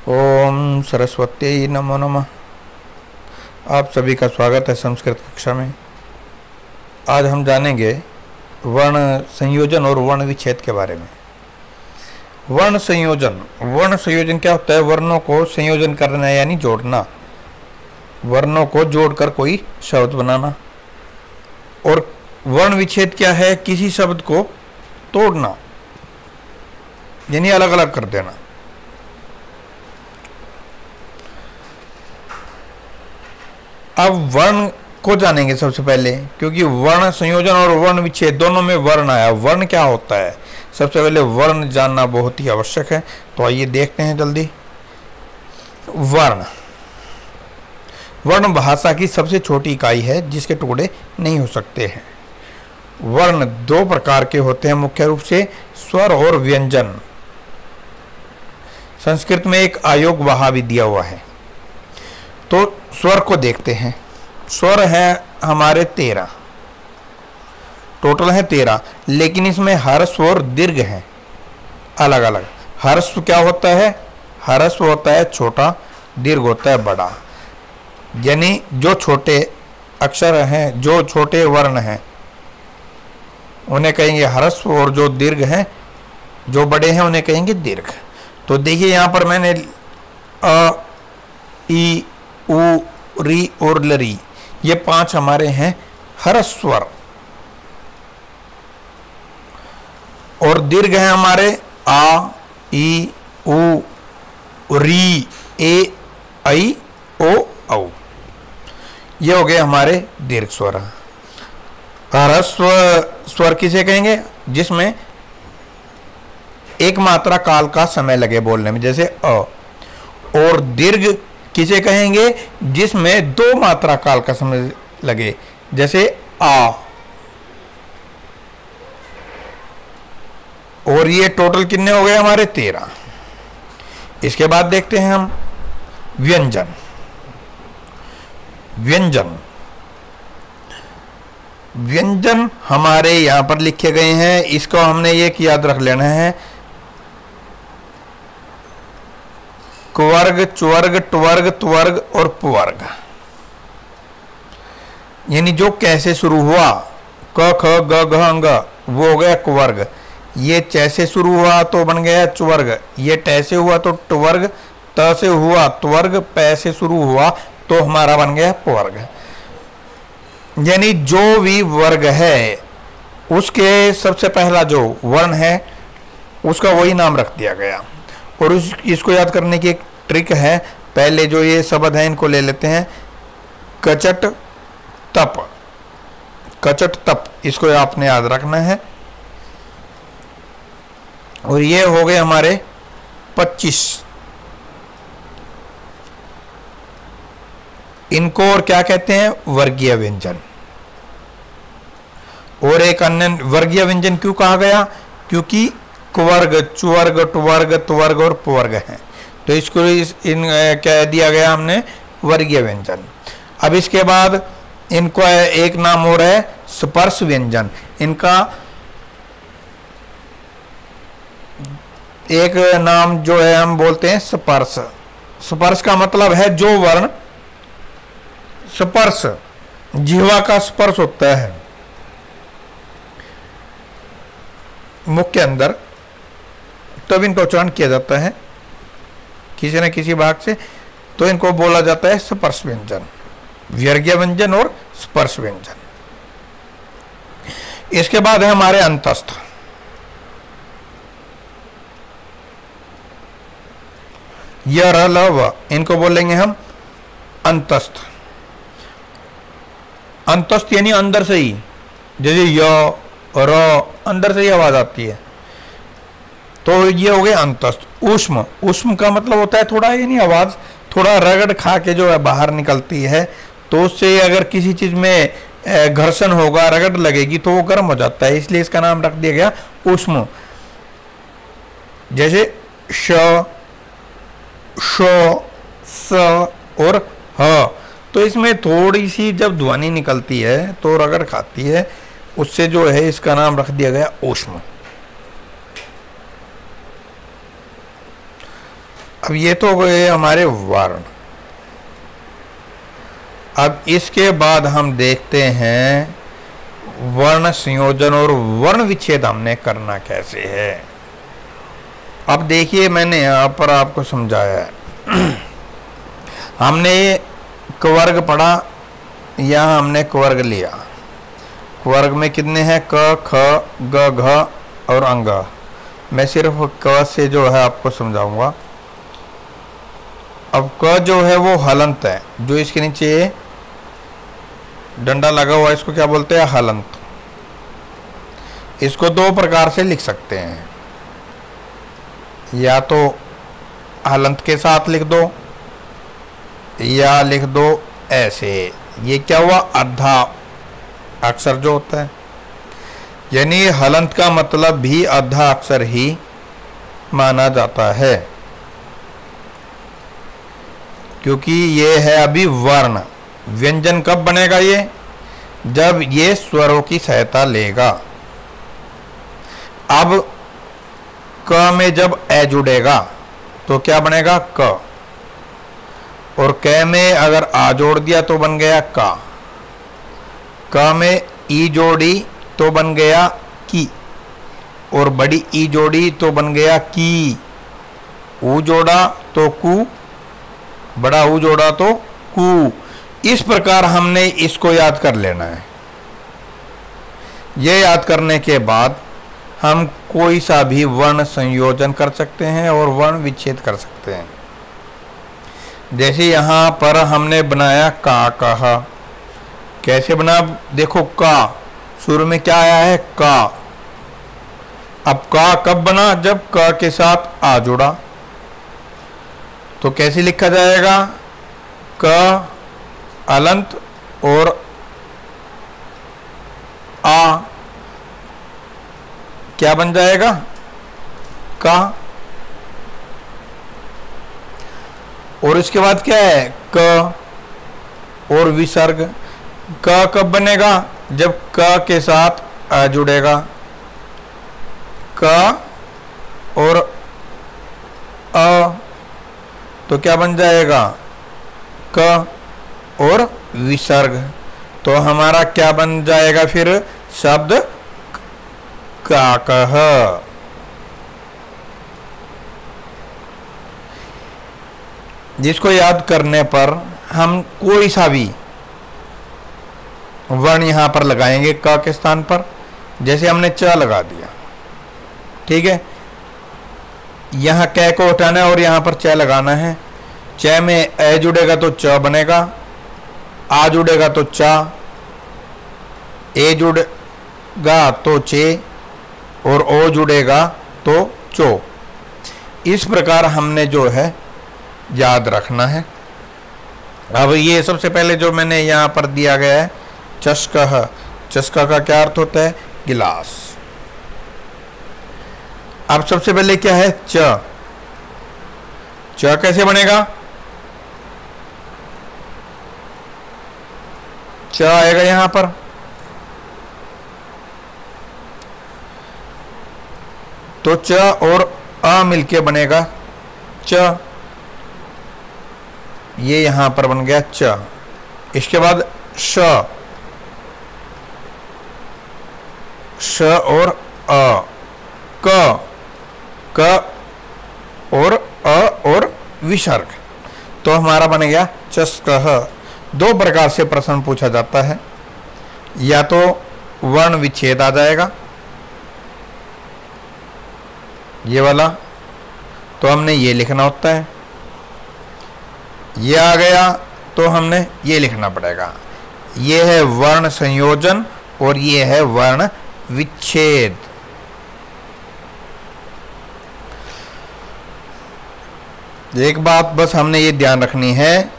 ओम सरस्वती नमो नमः। आप सभी का स्वागत है संस्कृत कक्षा में। आज हम जानेंगे वर्ण संयोजन और वर्ण विच्छेद के बारे में। वर्ण संयोजन क्या होता है? वर्णों को संयोजन करना यानी जोड़ना, वर्णों को जोड़कर कोई शब्द बनाना। और वर्ण विच्छेद क्या है? किसी शब्द को तोड़ना यानी अलग अलग कर देना। अब वर्ण को जानेंगे सबसे पहले, क्योंकि वर्ण संयोजन और वर्ण विच्छेद दोनों में वर्ण आया। वर्ण क्या होता है? सबसे पहले वर्ण जानना बहुत ही आवश्यक है। तो आइए देखते हैं जल्दी। वर्ण भाषा की सबसे छोटी इकाई है जिसके टुकड़े नहीं हो सकते हैं। वर्ण दो प्रकार के होते हैं मुख्य रूप से, स्वर और व्यंजन। संस्कृत में एक आयोग वहा भी दिया हुआ है। तो स्वर को देखते हैं। स्वर है हमारे 13, टोटल है 13, लेकिन इसमें ह्रस्व और दीर्घ है अलग अलग। ह्रस्व क्या होता है? ह्रस्व होता है छोटा, दीर्घ होता है बड़ा। यानी जो छोटे अक्षर हैं, जो छोटे वर्ण हैं, उन्हें कहेंगे ह्रस्व, और जो दीर्घ हैं, जो बड़े हैं, उन्हें कहेंगे दीर्घ। तो देखिए यहाँ पर मैंने अ, ई, उ, री और लरी, ये 5 हमारे हैं ह्रस्व स्वर। और दीर्घ है हमारे आ, ई, उ, री, ए, ऐ, ओ, औ। ये हो गए हमारे दीर्घ स्वर। ह्रस्व स्वर किसे कहेंगे? जिसमें एक मात्रा काल का समय लगे बोलने में, जैसे अ। और दीर्घ किसे कहेंगे? जिसमें 2 मात्रा काल का समय लगे, जैसे आ। और ये टोटल कितने हो गए हमारे? 13। इसके बाद देखते हैं हम व्यंजन। व्यंजन हमारे यहां पर लिखे गए हैं। इसको हमने एक याद रख लेना है, कुवर्ग, चुवर्ग, टुवर्ग, तुवर्ग और पुवर्ग। यानी जो कैसे शुरू हुआ, क, ख, ग, घ, अंग, वो हो गया कुवर्ग। ये च से शुरू हुआ तो बन गया चुवर्ग। ये ट से हुआ तो टुवर्ग, त से हुआ तुवर्ग, प से शुरू हुआ तो हमारा बन गया पुवर्ग। यानी जो भी वर्ग है उसके सबसे पहला जो वर्ण है उसका वही नाम रख दिया गया। और इसको याद करने की एक ट्रिक है। पहले जो ये शब्द है इनको ले लेते हैं, कचट तप। कचट तप, इसको आपने याद रखना है। और ये हो गए हमारे 25। इनको और क्या कहते हैं? वर्गीय व्यंजन। और एक अन्य वर्गीय व्यंजन क्यों कहा गया? क्योंकि कुवर्ग, चुवर्ग, टुवर्ग, तुवर्ग और पुवर्ग हैं, तो इसको कह दिया गया हमने वर्गीय व्यंजन। अब इसके बाद इनको एक नाम और है स्पर्श व्यंजन। इनका एक नाम जो है हम बोलते हैं स्पर्श। स्पर्श का मतलब है जो वर्ण स्पर्श, जिह्वा का स्पर्श होता है मुख के अंदर, तब इनका उच्चारण किया जाता है किसी न किसी भाग से, तो इनको बोला जाता है स्पर्श व्यंजन। वर्गीय व्यंजन और स्पर्श व्यंजन। इसके बाद है हमारे अंतस्थ। य, र, ल, व, इनको बोलेंगे हम अंतस्थ। अंतस्थ यानी अंदर से ही, जैसे य, र, अंदर से ही आवाज आती है, तो ये हो गए अंतस्थ। ऊष्म, ऊष्म का मतलब होता है थोड़ा, यानी आवाज थोड़ा रगड़ खा के जो है बाहर निकलती है, तो उससे अगर किसी चीज में घर्षण होगा, रगड़ लगेगी, तो वो गर्म हो जाता है, इसलिए इसका नाम रख दिया गया ऊष्म। जैसे श, श, स और ह, तो इसमें थोड़ी सी जब ध्वनि निकलती है तो रगड़ खाती है, उससे जो है इसका नाम रख दिया गया ऊष्म। अब ये तो हो गए हमारे वर्ण। अब इसके बाद हम देखते हैं वर्ण संयोजन और वर्ण विच्छेद हमने करना कैसे है। अब देखिए मैंने यहाँ पर आपको समझाया है। हमने कवर्ग पढ़ा, यहाँ हमने कवर्ग लिया। कवर्ग में कितने हैं? क, ख, ग, घ और अंग। मैं सिर्फ क से जो है आपको समझाऊंगा। अब क जो है वो हलंत है, जो इसके नीचे डंडा लगा हुआ है इसको क्या बोलते हैं? हलंत। इसको दो प्रकार से लिख सकते हैं, या तो हलंत के साथ लिख दो या लिख दो ऐसे। ये क्या हुआ? अर्धा अक्षर जो होता है, यानी हलंत का मतलब भी अर्धा अक्षर ही माना जाता है, क्योंकि ये है अभी वर्ण। व्यंजन कब बनेगा? ये जब ये स्वरों की सहायता लेगा। अब क में जब ए जुड़ेगा तो क्या बनेगा? क। और क में अगर आ जोड़ दिया तो बन गया का। क में ई जोड़ी तो बन गया की, और बड़ी ई जोड़ी तो बन गया की। ऊ जोड़ा तो कु, बड़ा ऊ जोड़ा तो कु। इस प्रकार हमने इसको याद कर लेना है। ये याद करने के बाद हम कोई सा भी वर्ण संयोजन कर सकते हैं और वर्ण विच्छेद कर सकते हैं। जैसे यहाँ पर हमने बनाया का, कहा। कैसे बना? देखो का, शुरू में क्या आया है? का। अब का कब बना? जब क के साथ आ जुड़ा। तो कैसे लिखा जाएगा? क अलंत और आ क्या बन जाएगा? का। और इसके बाद क्या है? क और विसर्ग। क कब बनेगा? जब क के साथ आ जुड़ेगा। क और अ तो क्या बन जाएगा? क और विसर्ग। तो हमारा क्या बन जाएगा फिर? शब्द काकः। जिसको याद करने पर हम कोई सा भी वर्ण यहां पर लगाएंगे क के स्थान पर। जैसे हमने च लगा दिया, ठीक है। यहां क को हटाना है और यहां पर च लगाना है। च में ए जुड़ेगा तो च बनेगा, आ जुड़ेगा तो चा, ए जुड़ेगा तो चे और ओ जुड़ेगा तो चो। इस प्रकार हमने जो है याद रखना है। अब ये सबसे पहले जो मैंने यहाँ पर दिया गया है चस्कः। चस्का का क्या अर्थ होता है? गिलास। अब सबसे पहले क्या है? च। च कैसे बनेगा? च आएगा यहां पर, तो च और अ मिलके बनेगा च। ये यहां पर बन गया च। इसके बाद श, श और अ, क, क और अ और विसर्ग। तो हमारा बन गया चस्कः। दो प्रकार से प्रश्न पूछा जाता है, या तो वर्ण विच्छेद आ जाएगा ये वाला, तो हमने ये लिखना होता है। ये आ गया तो हमने ये लिखना पड़ेगा। ये है वर्ण संयोजन और ये है वर्ण विच्छेद। एक बात बस हमने ये ध्यान रखनी है,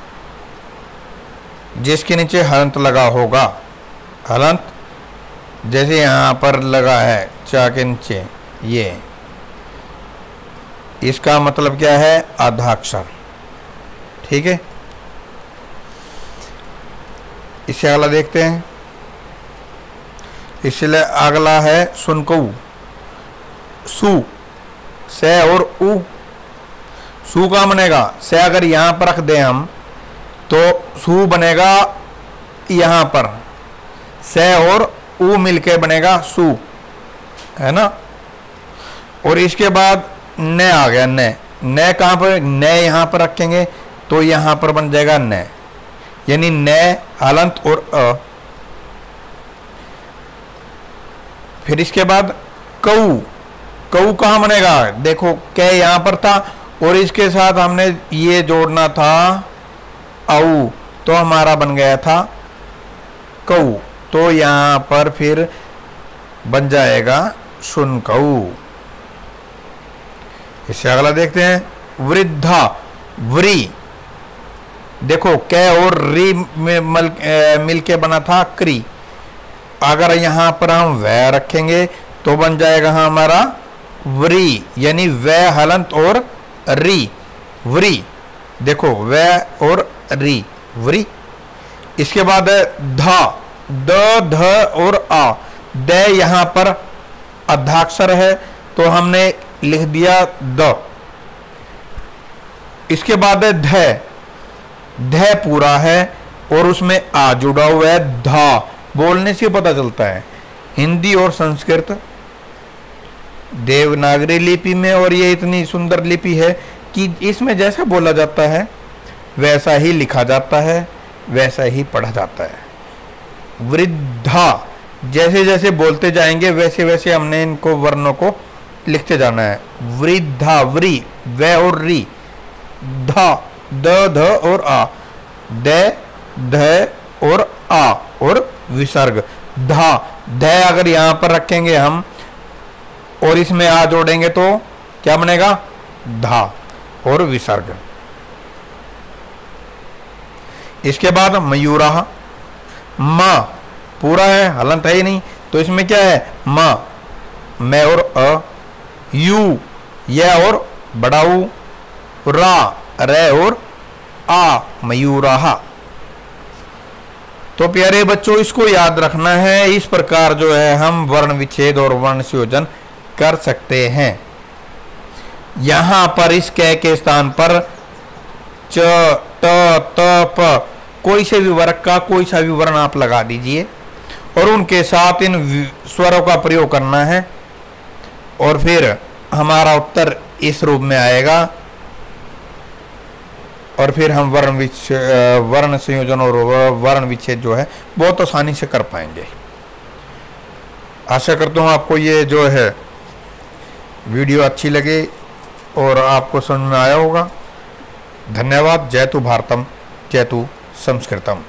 जिसके नीचे हलंत लगा होगा, हलंत जैसे यहाँ पर लगा है चा के नीचे, ये इसका मतलब क्या है? आधा अक्षर, ठीक है। इससे अगला देखते हैं। इसलिए अगला है सुनकऊ। सु, से और उ। सू कहाँ बनेगा, से अगर यहाँ पर रख दें हम तो सू बनेगा यहाँ पर, से और ऊ मिलके बनेगा सू, है ना। और इसके बाद न आ गया, न कहाँ पर, न यहाँ पर रखेंगे तो यहाँ पर बन जाएगा न, यानी न हलंत और अ। फिर इसके बाद कऊ, कऊ कहाँ बनेगा, देखो कै यहाँ पर था और इसके साथ हमने ये जोड़ना था औ, तो हमारा बन गया था कऊ। तो यहाँ पर फिर बन जाएगा सुनकऊ। इससे अगला देखते हैं वृद्धा, व्री, देखो कै और री में मिलके बना था क्री, अगर यहां पर हम वह रखेंगे तो बन जाएगा हमारा व्री, यानी वह हलंत और री, व्री, देखो वह और री, व्री। इसके बाद है धा, द ध और आ, द यहां पर अधाक्षर है तो हमने लिख दिया द। इसके बाद है ध, ध पूरा है और उसमें आ जुड़ा हुआ है, धा, बोलने से पता चलता है। हिंदी और संस्कृत देवनागरी लिपि में, और ये इतनी सुंदर लिपि है कि इसमें जैसा बोला जाता है वैसा ही लिखा जाता है, वैसा ही पढ़ा जाता है। वृद्धा, जैसे जैसे बोलते जाएंगे वैसे वैसे हमने इनको वर्णों को लिखते जाना है। वृद्धा, व्री, व और री, धा, द ध और आ, द ध और आ और विसर्ग धा। ध अगर यहां पर रखेंगे हम और इसमें आ जोड़ेंगे तो क्या बनेगा, धा और विसर्ग। इसके बाद मयूरा, मां पूरा है, हलंत है ही नहीं, तो इसमें क्या है मां, मैं और अ, यू, यह और बड़ा ऊ, रा, रे और आ, मयूराहा। तो प्यारे बच्चों इसको याद रखना है, इस प्रकार जो है हम वर्ण विच्छेद और वर्ण संयोजन कर सकते हैं। यहां पर इस कै के स्थान पर च, ट, त, प कोई से भी वर्ग का कोई सा भी वर्ण आप लगा दीजिए और उनके साथ इन स्वरों का प्रयोग करना है और फिर हमारा उत्तर इस रूप में आएगा और फिर हम वर्ण संयोजन और वर्ण विच्छेद जो है बहुत आसानी से कर पाएंगे। आशा करता हूँ आपको ये जो है वीडियो अच्छी लगे और आपको समझ में आया होगा। धन्यवाद। जयतु भारतम, जयतु संस्कृतम।